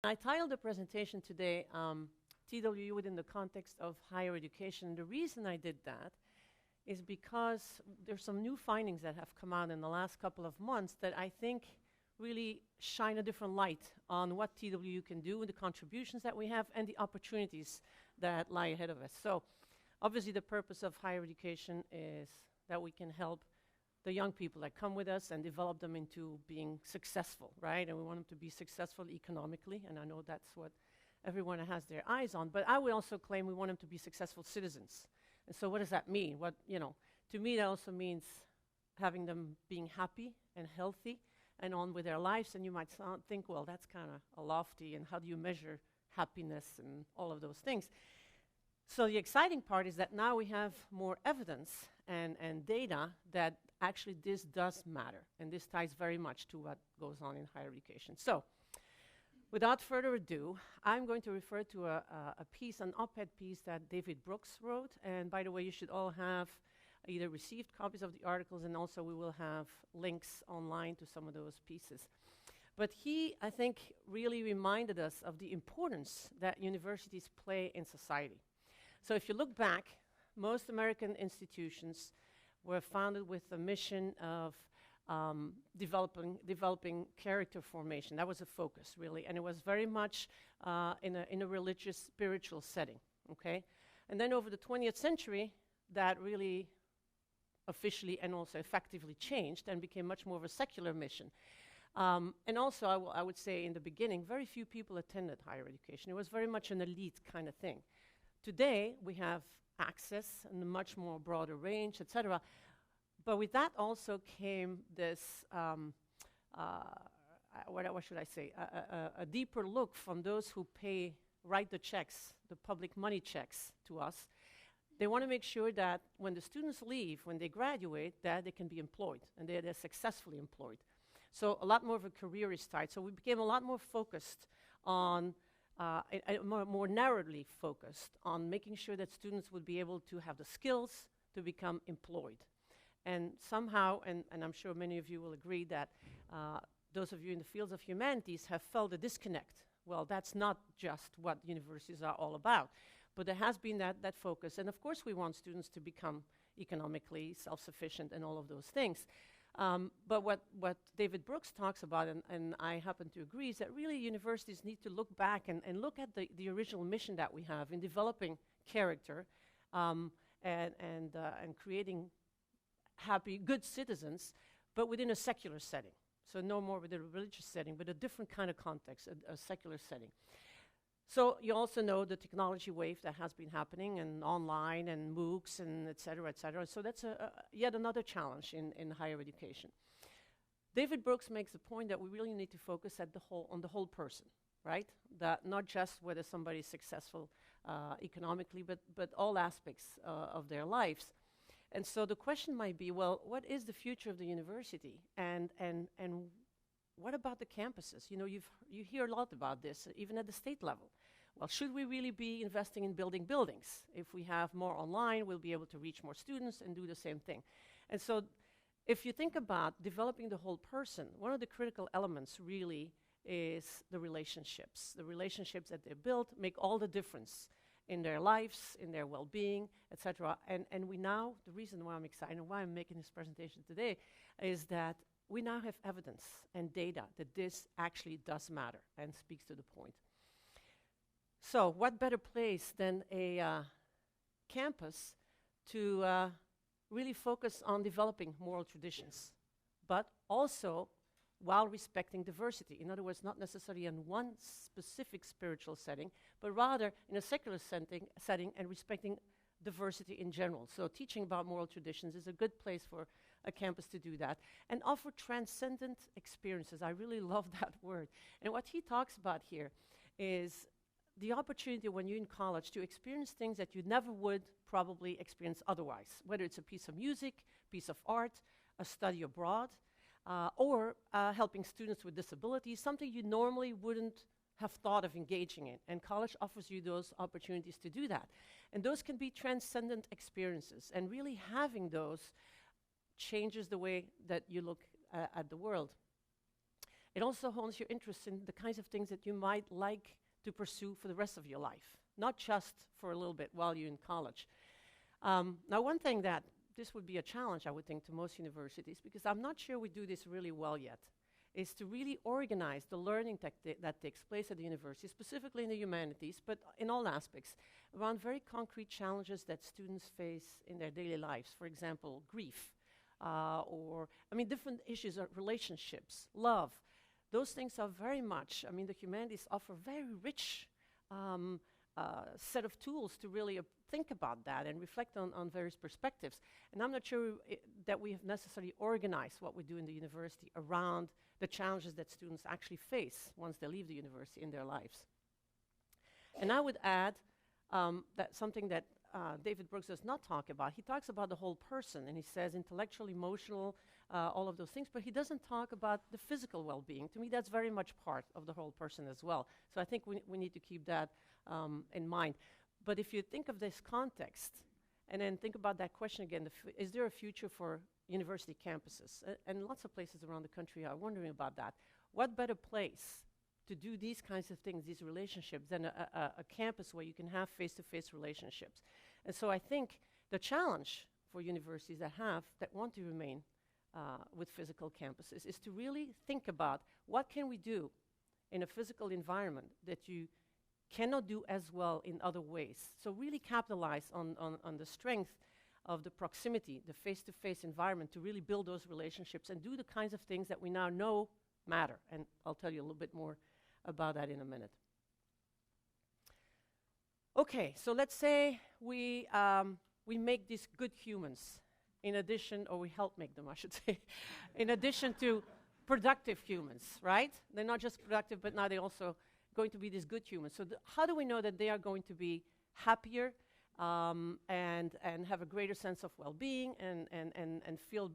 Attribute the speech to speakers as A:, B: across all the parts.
A: I titled the presentation today TWU within the context of higher education. The reason I did that is because there's some new findings that have come out in the last couple of months that I think really shine a different light on what TWU can do, the contributions that we have, and the opportunities that lie ahead of us. So obviously the purpose of higher education is that we can help the young people that come with us and develop them into being successful, right? And we want them to be successful economically, and I know that's what everyone has their eyes on, but I would also claim we want them to be successful citizens. And so what does that mean? To me that also means having them being happy and healthy and on with their lives. And you might think, well, that's kind of a lofty, and how do you measure happiness and all of those things? So the exciting part is that now we have more evidence and data that actually this does matter, and this ties very much to what goes on in higher education. So without further ado, I'm going to refer to a piece, an op-ed piece that David Brooks wrote. And by the way, you should all have either received copies of the articles, and also we will have links online to some of those pieces. But he, I think, really reminded us of the importance that universities play in society. So if you look back, most American institutions were founded with the mission of developing character formation. That was a focus, really, and it was very much in a religious, spiritual setting, okay? And then over the 20th century, that really officially and also effectively changed and became much more of a secular mission. And also, I would say in the beginning, very few people attended higher education. It was very much an elite kind of thing. Today, we have access and a much more broader range, etc. But with that also came this, what should I say, a deeper look from those who write the checks, the public money checks to us. They want to make sure that when the students leave, when they graduate, that they can be employed, and they're successfully employed. So a lot more of a careerist side. So we became a lot more focused on, more narrowly focused on making sure that students would be able to have the skills to become employed. And somehow, and I'm sure many of you will agree that those of you in the fields of humanities have felt a disconnect. Well, that's not just what universities are all about, but there has been that focus. And of course we want students to become economically self-sufficient and all of those things. But what David Brooks talks about, and I happen to agree, is that really universities need to look back and look at the original mission that we have in developing character and creating happy, good citizens, but within a secular setting. So no more within a religious setting, but a different kind of context, a secular setting. So you also know the technology wave that has been happening, and online and MOOCs and et cetera, et cetera. So that's yet another challenge in higher education. David Brooks makes the point that we really need to focus on the whole person, right? That not just whether somebody is successful economically, but all aspects of their lives. And so the question might be, well, what is the future of the university? And what about the campuses? You hear a lot about this, even at the state level. Well, should we really be investing in building buildings? If we have more online, we'll be able to reach more students and do the same thing. And so if you think about developing the whole person, one of the critical elements really is the relationships. The relationships that they build make all the difference in their lives, in their well-being, etc. And we now, the reason why I'm excited and why I'm making this presentation today is that we now have evidence and data that this actually does matter and speaks to the point. So what better place than a campus to really focus on developing moral traditions, but also while respecting diversity. In other words, not necessarily in one specific spiritual setting, but rather in a secular setting and respecting diversity in general. So teaching about moral traditions is a good place for a campus to do that, and offer transcendent experiences. I really love that word. And what he talks about here is the opportunity when you're in college to experience things that you never would probably experience otherwise, whether it's a piece of music, piece of art, a study abroad, or helping students with disabilities, something you normally wouldn't have thought of engaging in. And college offers you those opportunities to do that. And those can be transcendent experiences. And really having those changes the way that you look at the world. It also hones your interest in the kinds of things that you might like to pursue for the rest of your life, not just for a little bit while you're in college. Now, one thing that this would be a challenge, I would think, to most universities, because I'm not sure we do this really well yet, is to really organize the learning that takes place at the university, specifically in the humanities, but in all aspects, around very concrete challenges that students face in their daily lives. For example, grief, different issues of relationships, love. Those things are very much, the humanities offer very rich set of tools to really think about that and reflect on various perspectives. And I'm not sure that we have necessarily organized what we do in the university around the challenges that students actually face once they leave the university in their lives. And I would add that something that David Brooks does not talk about. He talks about the whole person, and he says intellectual, emotional, all of those things, but he doesn't talk about the physical well-being. To me, that's very much part of the whole person as well. So I think we need to keep that in mind. But if you think of this context, and then think about that question again, is there a future for university campuses? And lots of places around the country are wondering about that. What better place to do these kinds of things, these relationships, than a campus where you can have face-to-face relationships? And so I think the challenge for universities that want to remain with physical campuses is to really think about what can we do in a physical environment that you cannot do as well in other ways. So really capitalize on the strength of the proximity, the face-to-face environment, to really build those relationships and do the kinds of things that we now know matter. And I'll tell you a little bit more about that in a minute. Okay, so let's say we make these good humans in addition, or we help make them, I should say, in addition to productive humans, right? They're not just productive, but now they're also going to be these good humans. So how do we know that they are going to be happier and have a greater sense of well-being and feel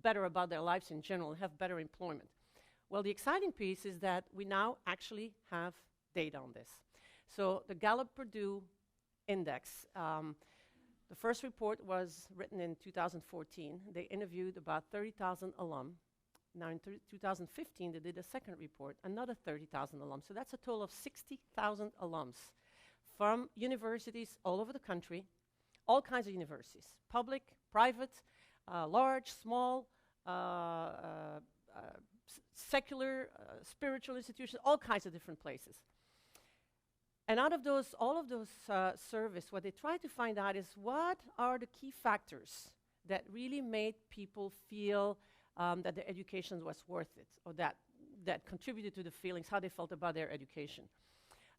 A: better about their lives in general and have better employment? Well, the exciting piece is that we now actually have data on this. So the Gallup-Purdue Index, the first report was written in 2014. They interviewed about 30,000 alum. Now in 2015, they did a second report, another 30,000 alums. So that's a total of 60,000 alums from universities all over the country, all kinds of universities, public, private, large, small, secular, spiritual institutions, all kinds of different places. And out of all of those surveys, what they tried to find out is what are the key factors that really made people feel that their education was worth it, or that contributed to the feelings, how they felt about their education.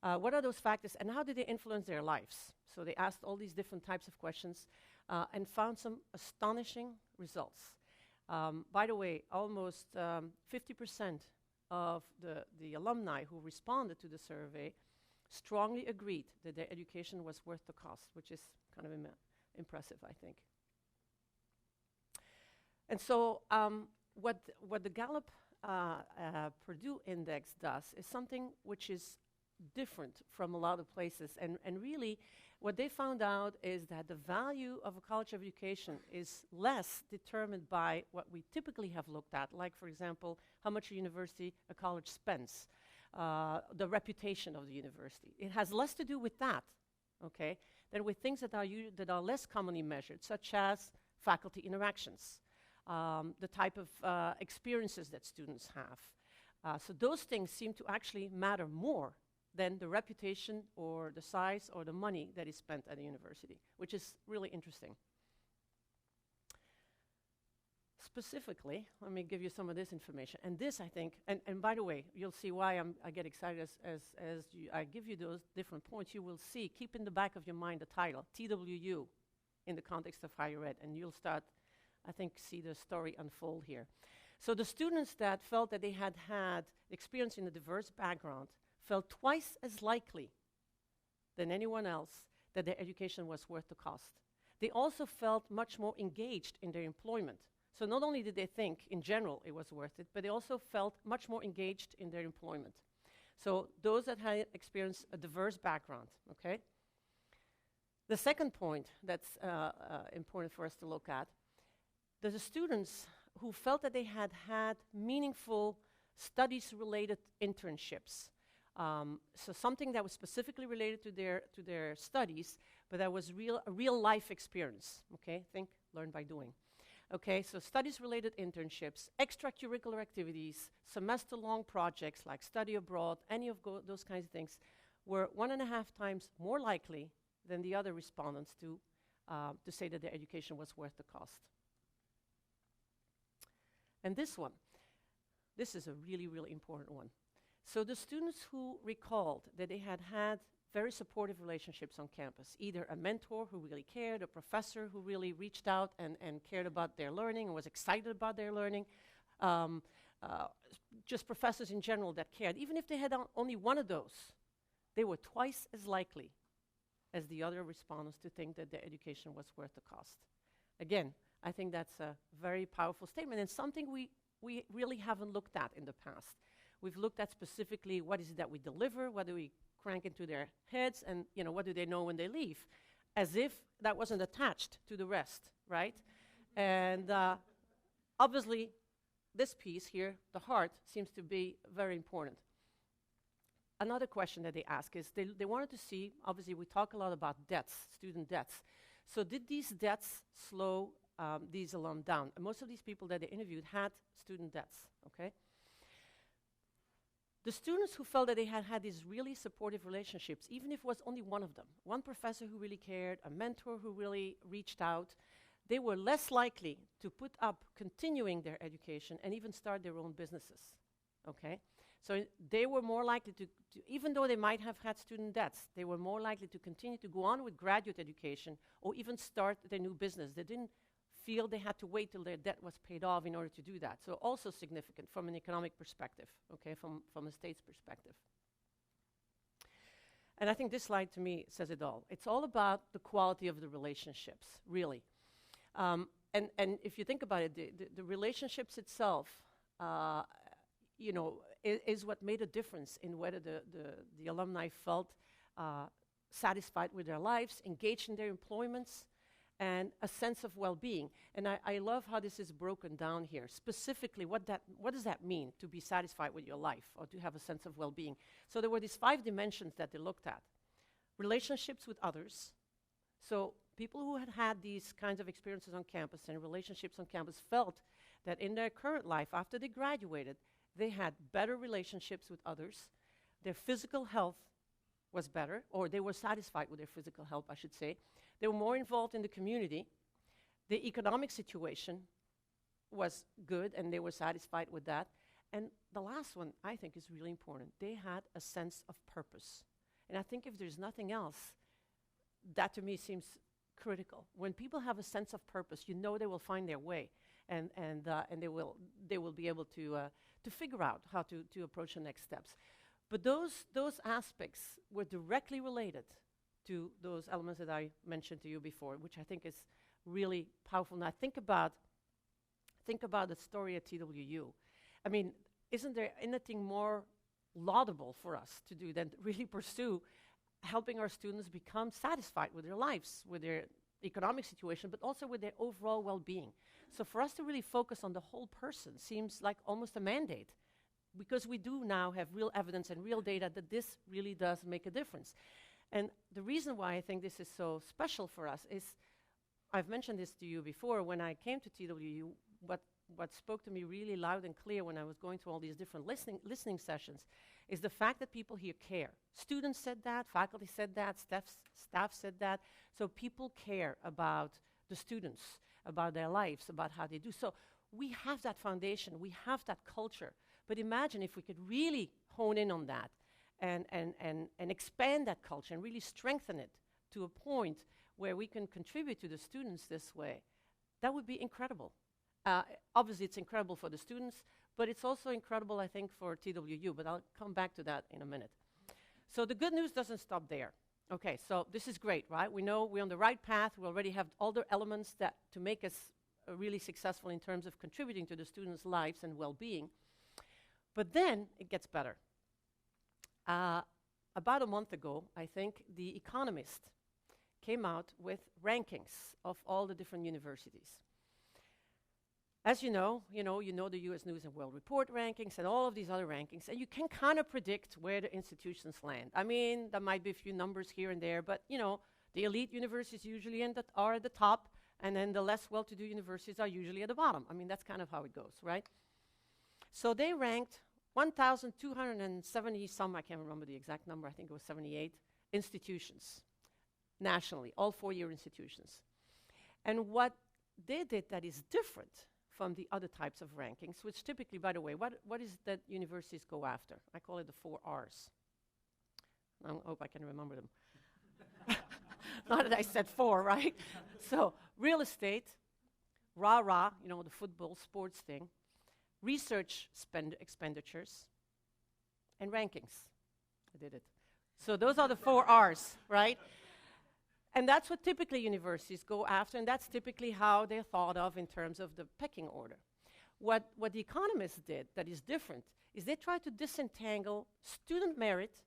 A: What are those factors, and how did they influence their lives? So they asked all these different types of questions and found some astonishing results. By the way, almost 50% of the alumni who responded to the survey strongly agreed that their education was worth the cost, which is kind of impressive, I think. And so what the Gallup-Purdue Index does is something which is different from a lot of places. And really, what they found out is that the value of a college education is less determined by what we typically have looked at, like, for example, how much a college spends, the reputation of the university. It has less to do with that, okay, than with things that are less commonly measured, such as faculty interactions, the type of experiences that students have. So those things seem to actually matter more than the reputation or the size or the money that is spent at a university, which is really interesting. Specifically, let me give you some of this information. And this, I think, and by the way, you'll see why I get excited as I give you those different points. You will see, keep in the back of your mind the title, TWU, in the context of higher ed, and you'll start, I think, see the story unfold here. So the students that felt that they had experience in a diverse background felt twice as likely than anyone else that their education was worth the cost. They also felt much more engaged in their employment. So not only did they think, in general, it was worth it, but they also felt much more engaged in their employment. So those that had experienced a diverse background, okay? The second point that's important for us to look at, the students who felt that they had meaningful studies-related internships. So something that was specifically related to their studies, but that was a real life experience. Okay, think, learn by doing. Okay, so studies-related internships, extracurricular activities, semester-long projects like study abroad, any of those kinds of things, were 1.5 times more likely than the other respondents to say that their education was worth the cost. And this is a really, really important one. So the students who recalled that they had very supportive relationships on campus, either a mentor who really cared, a professor who really reached out and cared about their learning and was excited about their learning, just professors in general that cared. Even if they had only one of those, they were twice as likely as the other respondents to think that their education was worth the cost. Again, I think that's a very powerful statement and something we really haven't looked at in the past. We've looked at specifically what is it that we deliver, what do we crank into their heads, and what do they know when they leave, as if that wasn't attached to the rest, right? And obviously, this piece here, the heart, seems to be very important. Another question that they ask is, they wanted to see, obviously we talk a lot about debts, student debts. So did these debts slow these alum down? And most of these people that they interviewed had student debts, okay? The students who felt that they had these really supportive relationships, even if it was only one of them, one professor who really cared, a mentor who really reached out, they were less likely to put up continuing their education and even start their own businesses, okay? So they were more likely to, even though they might have had student debts, they were more likely to continue to go on with graduate education or even start their new business. They didn't feel they had to wait till their debt was paid off in order to do that. So also significant from an economic perspective, okay, from a state's perspective. And I think this slide to me says it all. It's all about the quality of the relationships, really. And if you think about it, the relationships itself, is what made a difference in whether the alumni felt satisfied with their lives, engaged in their employments, and a sense of well-being. And I love how this is broken down here. Specifically, what does that mean, to be satisfied with your life or to have a sense of well-being? So there were these 5 dimensions that they looked at. Relationships with others. So people who had these kinds of experiences on campus and relationships on campus felt that in their current life, after they graduated, they had better relationships with others. Their physical health was better, or they were satisfied with their physical health, I should say. They were more involved in the community. The economic situation was good, and they were satisfied with that. And the last one, I think, is really important. They had a sense of purpose. And I think if there's nothing else, that to me seems critical. When people have a sense of purpose, you know they will find their way, and they will be able to figure out how to approach the next steps. But those aspects were directly related to those elements that I mentioned to you before, which I think is really powerful. Now think about the story at TWU. I mean, isn't there anything more laudable for us to do than to really pursue helping our students become satisfied with their lives, with their economic situation, but also with their overall well-being? So for us to really focus on the whole person seems like almost a mandate, because we do now have real evidence and real data that this really does make a difference. And the reason why I think this is so special for us is, I've mentioned this to you before, when I came to TWU, what spoke to me really loud and clear when I was going through all these different listening sessions is the fact that people here care. Students said that, faculty said that, staff said that. So people care about the students, about their lives, about how they do. So we have that foundation, we have that culture. But imagine if we could really hone in on that and expand that culture and really strengthen it to a point where we can contribute to the students this way. That would be incredible. Obviously, it's incredible for the students, but it's also incredible, I think, for TWU, but I'll come back to that in a minute. So the good news doesn't stop there. Okay, so this is great, right? We know we're on the right path. We already have all the elements that to make us really successful in terms of contributing to the students' lives and well-being. But then it gets better. About a month ago, I think, the Economist came out with rankings of all the different universities. As you know the U.S. News and World Report rankings and all of these other rankings, and you can kind of predict where the institutions land. I mean, there might be a few numbers here and there, but the elite universities usually are at the top, and then the less well-to-do universities are usually at the bottom. I mean, that's kind of how it goes, right? So they ranked 1,270 some, I can't remember the exact number, I think it was 78, institutions nationally, all four-year institutions. And what they did that is different from the other types of rankings, which typically, by the way, what is that universities go after? I call it the 4 R's. I hope I can remember them. Not that I said 4, right? So, real estate, rah-rah, the football sports thing, research expenditures, and rankings. I did it. So those are the 4 R's, right? And that's what typically universities go after, and that's typically how they're thought of in terms of the pecking order. What the Economist did that is different is they tried to disentangle student merit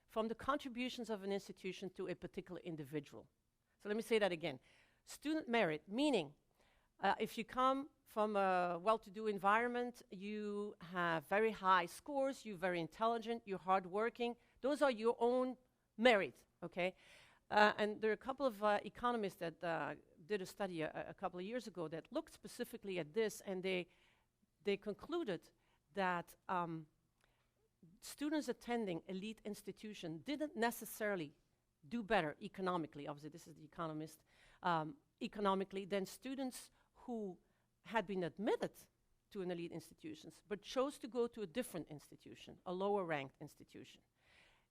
A: from the contributions of an institution to a particular individual. So let me say that again. Student merit, meaning if you come from a well-to-do environment, you have very high scores, you're very intelligent, you're hardworking. Those are your own merit, okay? And there are a couple of economists that did a study a couple of years ago that looked specifically at this, and they concluded that students attending elite institution didn't necessarily do better economically, obviously this is the Economist, economically than students who had been admitted to an elite institutions but chose to go to a different institution, a lower ranked institution.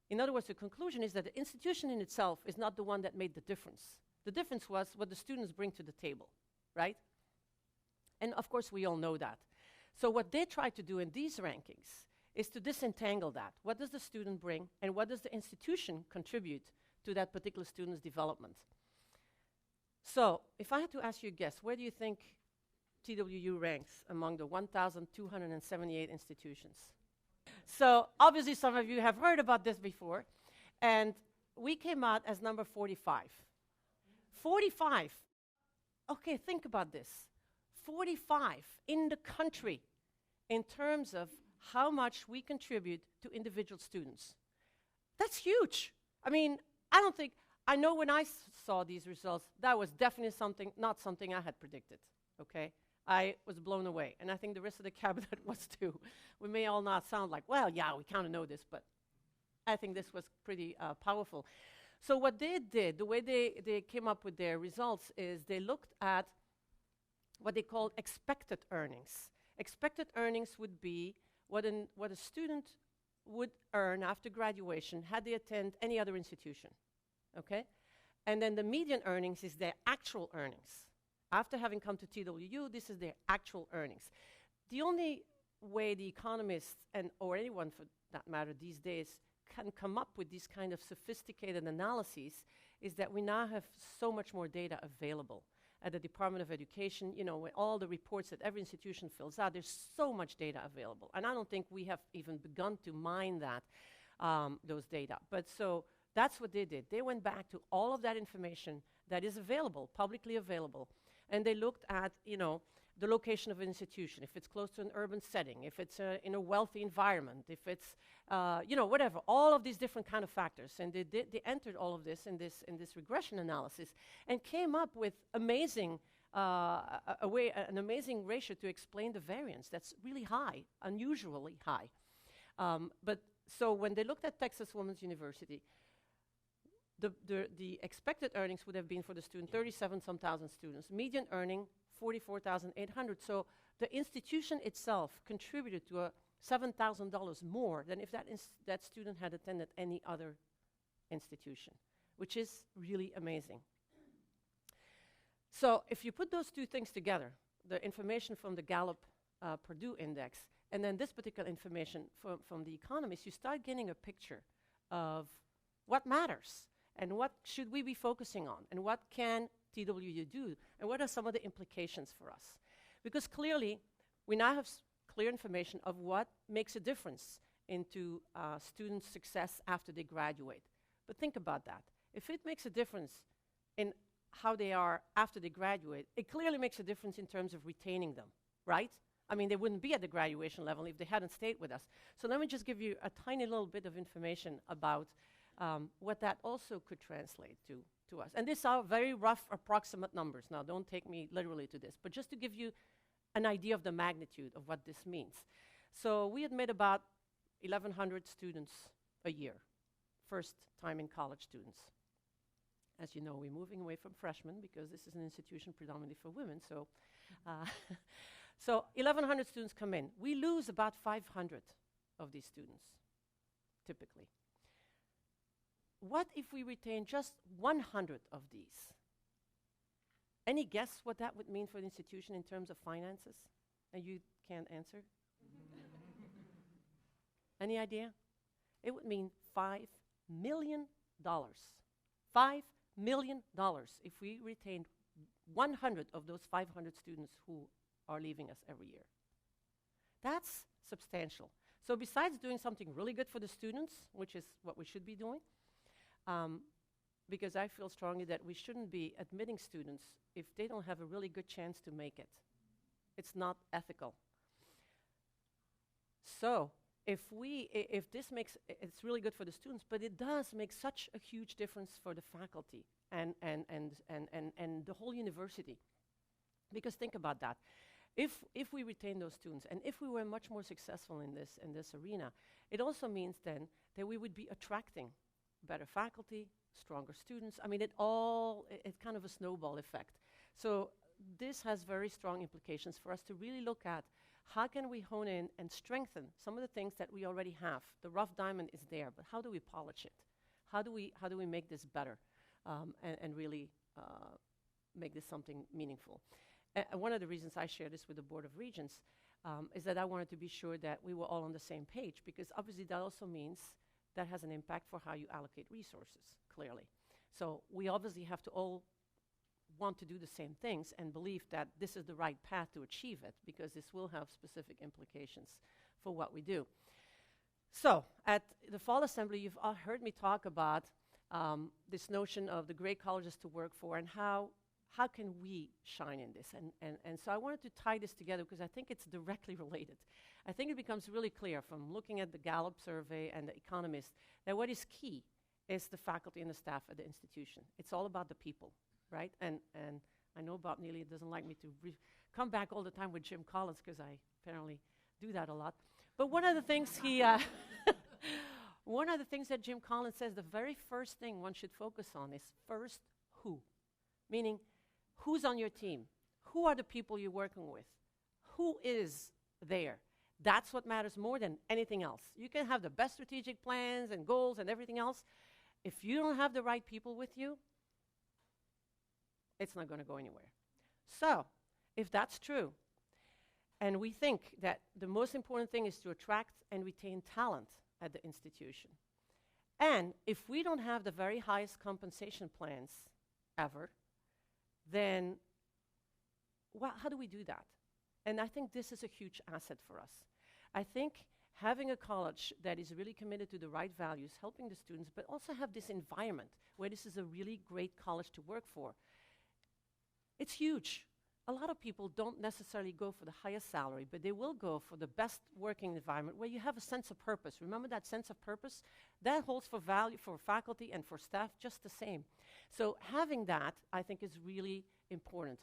A: In other words, the conclusion is that the institution in itself is not the one that made the difference. The difference was what the students bring to the table, right? And of course we all know that. So what they try to do in these rankings is to disentangle that. What does the student bring and what does the institution contribute to that particular student's development? So if I had to ask you a guess, where do you think TWU ranks among the 1,278 institutions? So obviously some of you have heard about this before, and we came out as number 45. 45. Okay, think about this. 45 in the country in terms of how much we contribute to individual students. That's huge. I mean, I know when I saw these results, that was definitely not something I had predicted, okay? I was blown away, and I think the rest of the cabinet was too. We may all not sound like, well, yeah, we kind of know this, but I think this was pretty powerful. So what they did, the way they came up with their results is they looked at what they called expected earnings. Expected earnings would be what a student would earn after graduation had they attend any other institution, okay? And then the median earnings is their actual earnings. After having come to TWU, this is their actual earnings. The only way the economists, or anyone for that matter these days, can come up with these kind of sophisticated analyses is that we now have so much more data available. At the Department of Education, with all the reports that every institution fills out, there's so much data available. And I don't think we have even begun to mine that, those data. But so that's what they did. They went back to all of that information that is available, publicly available, and they looked at, the location of an institution, if it's close to an urban setting, if it's in a wealthy environment, if it's, whatever, all of these different kind of factors. And they entered all of this in this regression analysis and came up with amazing, an amazing ratio to explain the variance that's really high, unusually high. But so when they looked at Texas Women's University, the expected earnings would have been for the student 37-some thousand students, median earning 44,800. So the institution itself contributed to $7,000 more than if that student had attended any other institution, which is really amazing. So if you put those two things together, the information from the Gallup Purdue Index, and then this particular information from the Economist, you start getting a picture of what matters and what should we be focusing on and what can TWU do and what are some of the implications for us. Because clearly, we now have clear information of what makes a difference into students' success after they graduate. But think about that. If it makes a difference in how they are after they graduate, it clearly makes a difference in terms of retaining them. right? I mean, they wouldn't be at the graduation level if they hadn't stayed with us. So let me just give you a tiny little bit of information about what that also could translate to us. And these are very rough, approximate numbers. Now, don't take me literally to this, but just to give you an idea of the magnitude of what this means. So we admit about 1,100 students a year, first time in college students. As you know, we're moving away from freshmen because this is an institution predominantly for women. So, so 1,100 students come in. We lose about 500 of these students, typically. What if we retain just 100 of these? Any guess what that would mean for the institution in terms of finances? And you can't answer? Any idea? It would mean $5 million. $5 million if we retained 100 of those 500 students who are leaving us every year. That's substantial. So besides doing something really good for the students, which is what we should be doing, because I feel strongly that we shouldn't be admitting students if they don't have a really good chance to make it. It's not ethical. So if this makes, it's really good for the students, but it does make such a huge difference for the faculty and the whole university. Because think about that. If we retain those students, and if we were much more successful in this arena, it also means then that we would be attracting better faculty, stronger students. I mean, it's kind of a snowball effect. So this has very strong implications for us to really look at how can we hone in and strengthen some of the things that we already have. The rough diamond is there, but how do we polish it? How do we make this better and really make this something meaningful? One of the reasons I share this with the Board of Regents is that I wanted to be sure that we were all on the same page, because obviously that also means that has an impact for how you allocate resources, clearly. So we obviously have to all want to do the same things and believe that this is the right path to achieve it, because this will have specific implications for what we do. So at the Fall Assembly, you've all heard me talk about this notion of the great colleges to work for and how can we shine in this. And so I wanted to tie this together because I think it's directly related. I think it becomes really clear from looking at the Gallup survey and the Economist that what is key is the faculty and the staff at the institution. It's all about the people, right? And I know Bob Neely doesn't like me to come back all the time with Jim Collins, because I apparently do that a lot. But one of the things one of the things that Jim Collins says, the very first thing one should focus on is first who, meaning who's on your team, who are the people you're working with, who is there. That's what matters more than anything else. You can have the best strategic plans and goals and everything else. If you don't have the right people with you, it's not going to go anywhere. So, if that's true, and we think that the most important thing is to attract and retain talent at the institution, and if we don't have the very highest compensation plans ever, then how do we do that? And I think this is a huge asset for us. I think having a college that is really committed to the right values, helping the students, but also have this environment where this is a really great college to work for, it's huge. A lot of people don't necessarily go for the highest salary, but they will go for the best working environment where you have a sense of purpose. Remember that sense of purpose? That holds for value for faculty and for staff just the same. So having that, I think, is really important.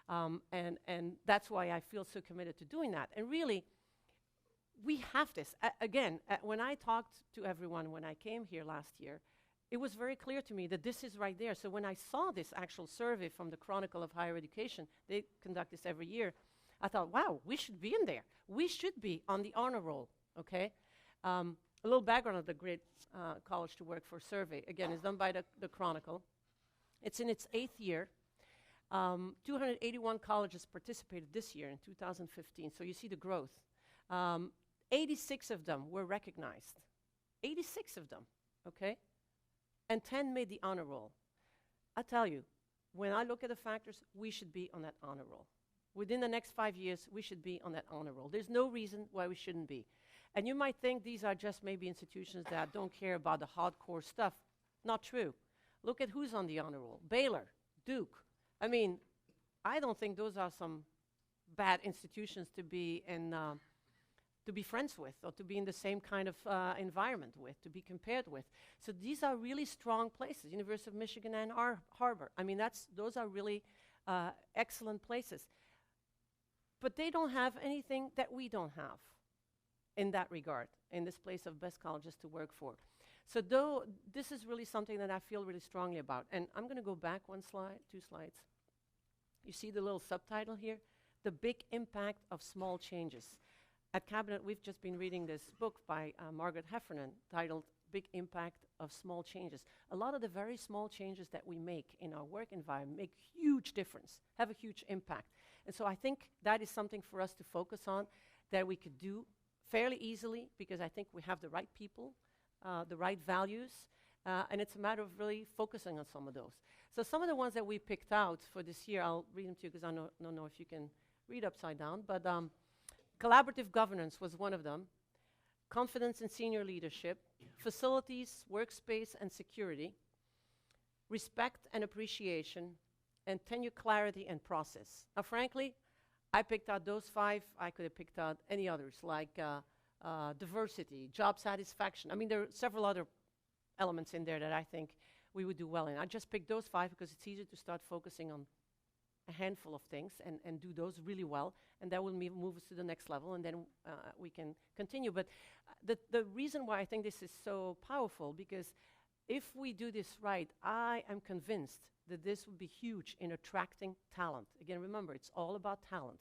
A: And that's why I feel so committed to doing that. And really, we have this. Again, when I talked to everyone when I came here last year, it was very clear to me that this is right there. So when I saw this actual survey from the Chronicle of Higher Education, they conduct this every year, I thought, wow, we should be in there. We should be on the honor roll, okay? A little background of the Great College to Work For survey. Again, it's done by the Chronicle. It's in its 8th year. 281 colleges participated this year in 2015, so you see the growth. 86 of them were recognized. 86 of them, okay? And 10 made the honor roll. I tell you, when I look at the factors, we should be on that honor roll. Within the next 5 years, we should be on that honor roll. There's no reason why we shouldn't be. And you might think these are just maybe institutions that don't care about the hardcore stuff. Not true. Look at who's on the honor roll. Baylor, Duke. I mean, I don't think those are some bad institutions to be in, to be friends with, or to be in the same kind of environment with, to be compared with. So these are really strong places. University of Michigan and Harvard. I mean, those are really excellent places. But they don't have anything that we don't have in that regard, in this place of best colleges to work for. So this is really something that I feel really strongly about. And I'm going to go back one slide, 2 slides. You see the little subtitle here? The big impact of small changes. At Cabinet, we've just been reading this book by Margaret Heffernan titled Big Impact of Small Changes. A lot of the very small changes that we make in our work environment make huge difference, have a huge impact. And so I think that is something for us to focus on, that we could do fairly easily, because I think we have the right people, the right values, and it's a matter of really focusing on some of those. So some of the ones that we picked out for this year, I'll read them to you because I don't know if you can read upside down, but collaborative governance was one of them, confidence in senior leadership, facilities, workspace, and security, respect and appreciation, and tenure clarity and process. Now, frankly, I picked out those 5. I could have picked out any others, like diversity, job satisfaction. I mean, there are several other elements in there that I think we would do well in. I just picked those 5 because it's easier to start focusing on a handful of things and do those really well, and that will move us to the next level, and then we can continue. But the reason why I think this is so powerful, because if we do this right, I am convinced that this will be huge in attracting talent. Again, remember, it's all about talent.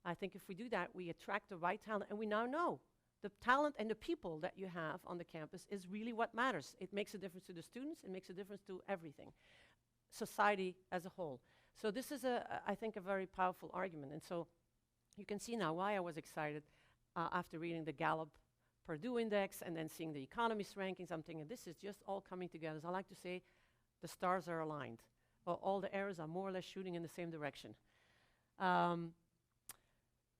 A: I think if we do that, we attract the right talent, and we now know the talent and the people that you have on the campus is really what matters. It makes a difference to the students, it makes a difference to everything, society as a whole. So this is, I think, a very powerful argument. And so you can see now why I was excited after reading the Gallup Purdue Index and then seeing the Economist Rankings. I'm thinking, this is just all coming together. As I like to say, the stars are aligned. Well, all the arrows are more or less shooting in the same direction.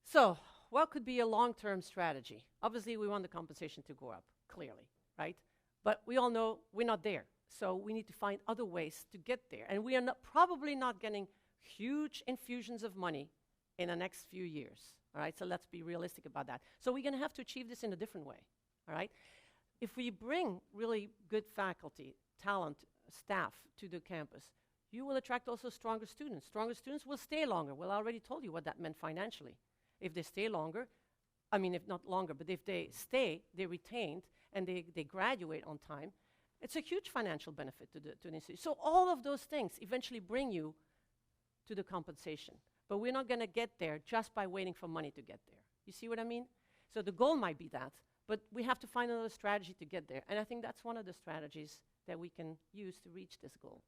A: So what could be a long-term strategy? Obviously, we want the compensation to go up, clearly, right? But we all know we're not there. So we need to find other ways to get there. And we are probably not getting huge infusions of money in the next few years, all right? So let's be realistic about that. So we're going to have to achieve this in a different way, all right? If we bring really good faculty, talent, staff to the campus, you will attract also stronger students. Stronger students will stay longer. Well, I already told you what that meant financially. If they stay longer, I mean, if not longer, but if they stay, they're retained, and they graduate on time, it's a huge financial benefit to the institute. So all of those things eventually bring you to the compensation. But we're not going to get there just by waiting for money to get there. You see what I mean? So the goal might be that, but we have to find another strategy to get there. And I think that's one of the strategies that we can use to reach this goal.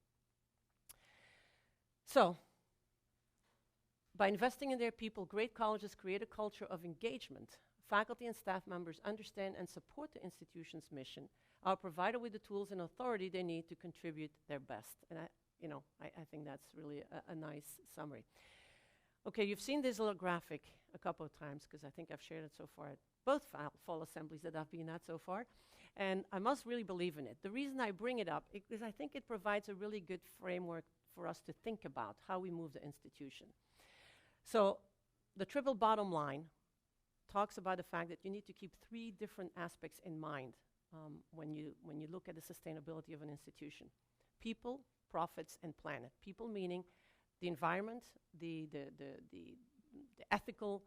A: So, by investing in their people, great colleges create a culture of engagement. Faculty and staff members understand and support the institution's mission, are provided with the tools and authority they need to contribute their best. And I think that's really a nice summary. Okay, you've seen this little graphic a couple of times, because I think I've shared it so far at both fall assemblies that I've been at so far. And I must really believe in it. The reason I bring it up is I think it provides a really good framework for us to think about how we move the institution. So the triple bottom line talks about the fact that you need to keep 3 different aspects in mind when you look at the sustainability of an institution: people, profits, and planet. People meaning the environment, the ethical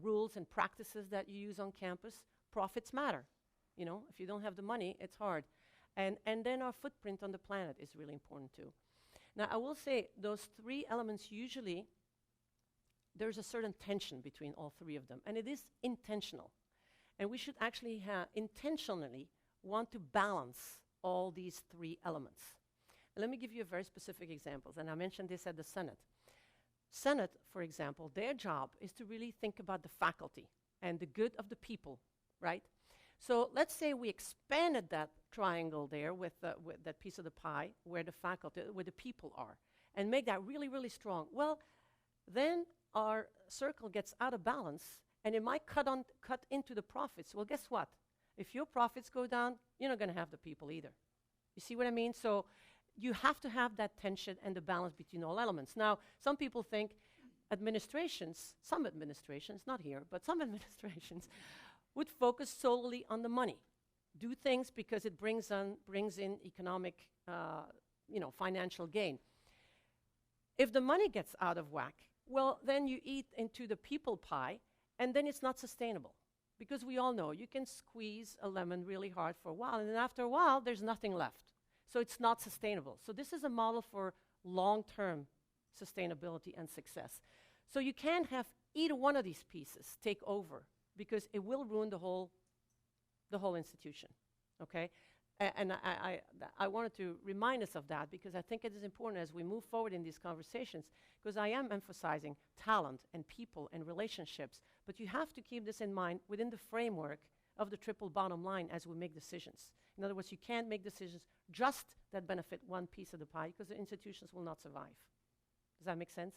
A: rules and practices that you use on campus. Profits matter. You know, if you don't have the money, it's hard. And then our footprint on the planet is really important too. Now, I will say those 3 elements, usually there's a certain tension between all 3 of them, and it is intentional. And we should actually intentionally want to balance all these 3 elements. And let me give you a very specific examples, and I mentioned this at the Senate. Senate, for example, their job is to really think about the faculty and the good of the people, right? So let's say we expanded that triangle there with that piece of the pie where the faculty, where the people are, and make that really, really strong. Well, then our circle gets out of balance, and it might cut into the profits. Well, guess what? If your profits go down, you're not going to have the people either. You see what I mean? So you have to have that tension and the balance between all elements. Now, some people think administrations, some administrations, not here, but some administrations, would focus solely on the money. Do things because it brings in economic, financial gain. If the money gets out of whack, well, then you eat into the people pie, and then it's not sustainable. Because we all know you can squeeze a lemon really hard for a while, and then after a while, there's nothing left. So it's not sustainable. So this is a model for long-term sustainability and success. So you can't have either one of these pieces take over, because it will ruin the whole institution, okay? And I wanted to remind us of that, because I think it is important as we move forward in these conversations, because I am emphasizing talent and people and relationships, but you have to keep this in mind within the framework of the triple bottom line as we make decisions. In other words, you can't make decisions just that benefit one piece of the pie, because the institutions will not survive. Does that make sense?